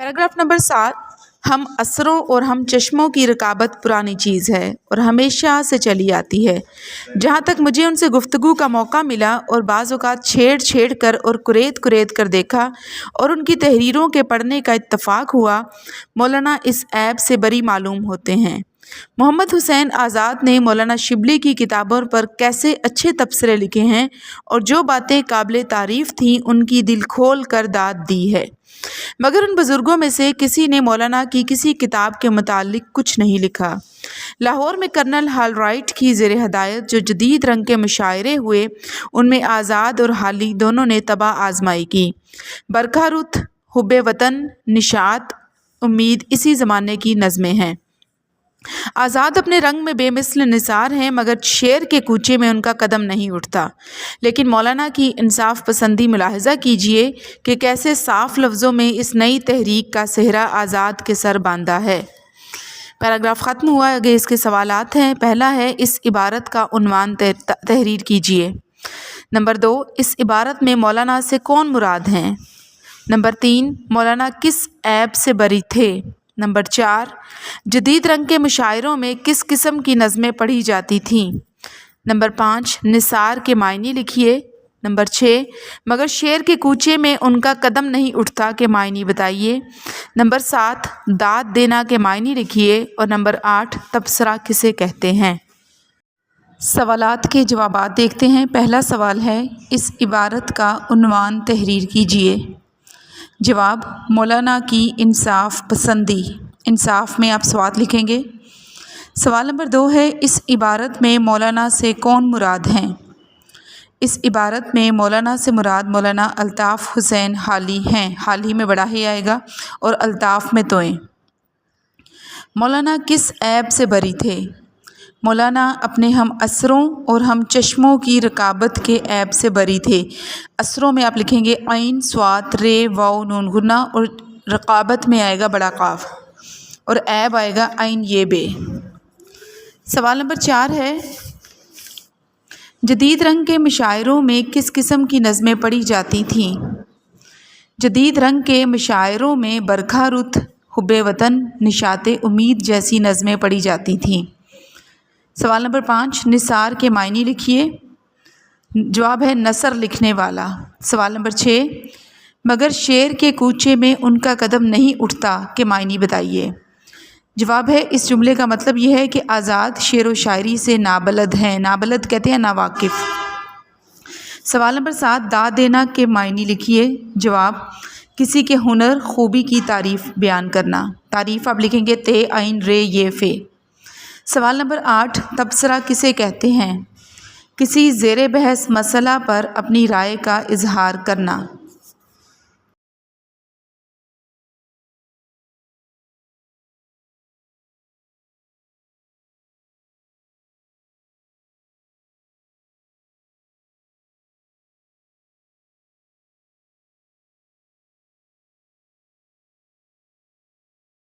Paragraph number 7, हम असरों और हम चश्मों की रकाबत पुरानी चीज़ है और हमेशा से चली आती है। जहाँ तक मुझे उनसे गुफ्तगू का मौका मिला और बाज़ औक़ात छेड़ कर और कुरेद कर देखा और उनकी तहरीरों के पढ़ने का इत्तफ़ाक़ हुआ, मौलाना इस ऐब से बरी मालूम होते हैं। मोहम्मद हुसैन आज़ाद ने मौलाना शिबली की किताबों पर कैसे अच्छे तबसरे लिखे हैं और जो बातें काबिल तारीफ़ थीं उनकी दिल खोल कर दाद दी है, मगर उन बुज़ुर्गों में से किसी ने मौलाना की किसी किताब के मुतालिक कुछ नहीं लिखा। लाहौर में कर्नल हॉलराइट की ज़ेर हदायत जो जदीद रंग के मुशायरे हुए, उनमें आज़ाद और हाली दोनों ने तबाह आजमाई की। बरखा रुत, हुब्बे वतन, निशात, उम्मीद इसी ज़माने की नज़में हैं। आज़ाद अपने रंग में बेमिसल निसार हैं, मगर शेर के कूचे में उनका कदम नहीं उठता। लेकिन मौलाना की इंसाफ पसंदी मुलाहिज़ा कीजिए कि कैसे साफ़ लफ्ज़ों में इस नई तहरीक का सेहरा आज़ाद के सर बांधा है। पैराग्राफ ख़त्म हुआ। आगे इसके सवालात हैं। पहला है, इस इबारत का उन्वान तहरीर कीजिए। नंबर 2, इस इबारत में मौलाना से कौन मुराद हैं। नंबर 3, मौलाना किस ऐब से बरी थे। नंबर 4, जदीद रंग के मुशायरों में किस किस्म की नज़में पढ़ी जाती थीं। नंबर 5, निसार के मायने लिखिए। नंबर 6, मगर शेर के कूचे में उनका कदम नहीं उठता के मायने बताइए। नंबर 7, दाद देना के मायने लिखिए। और नंबर 8, तबसरा किसे कहते हैं। सवालात के जवाबात देखते हैं। पहला सवाल है, इस इबारत का उन्वान तहरीर कीजिए। जवाब, मौलाना की इंसाफ पसंदी। इंसाफ में आप स्वात लिखेंगे। सवाल नंबर 2 है, इस इबारत में मौलाना से कौन मुराद हैं। इस इबारत में मौलाना से मुराद मौलाना अल्ताफ़ हुसैन हाली हैं। हाली में बड़ा ही आएगा और अल्ताफ़ में तोएं। मौलाना किस ऐब से बरी थे। मौलाना अपने हम असरों और हम चश्मों की रकाबत के ऐब से बरी थे। असरों में आप लिखेंगे ऐन, स्वात, रे, वाव, नून गुन्ना और रकाबत में आएगा बड़ा काफ और ऐब आएगा ऐन ये बे। सवाल नंबर 4 है, जदीद रंग के मुशायरों में किस किस्म की नज़में पढ़ी जाती थीं। जदीद रंग के मुशायरों में बरखा रुत, हुब्बे वतन, निशाते उम्मीद जैसी नज़में पढ़ी जाती थीं। सवाल नंबर 5, निसार के मायने लिखिए। जवाब है नसर लिखने वाला। सवाल नंबर 6, मगर शेर के कूचे में उनका कदम नहीं उठता के मायने बताइए। जवाब है, इस जुमले का मतलब यह है कि आज़ाद शेर व शायरी से नाबलद हैं। नाबलद कहते हैं नावाकिफ़। सवाल नंबर 7, दाद देना के मायने लिखिए। जवाब, किसी के हुनर खूबी की तारीफ़ बयान करना। तारीफ़ आप लिखेंगे ते, ऐन, रे, ये, फ़े। सवाल नंबर 8, तबसरा किसे कहते हैं। किसी ज़ेर बहस मसला पर अपनी राय का इजहार करना।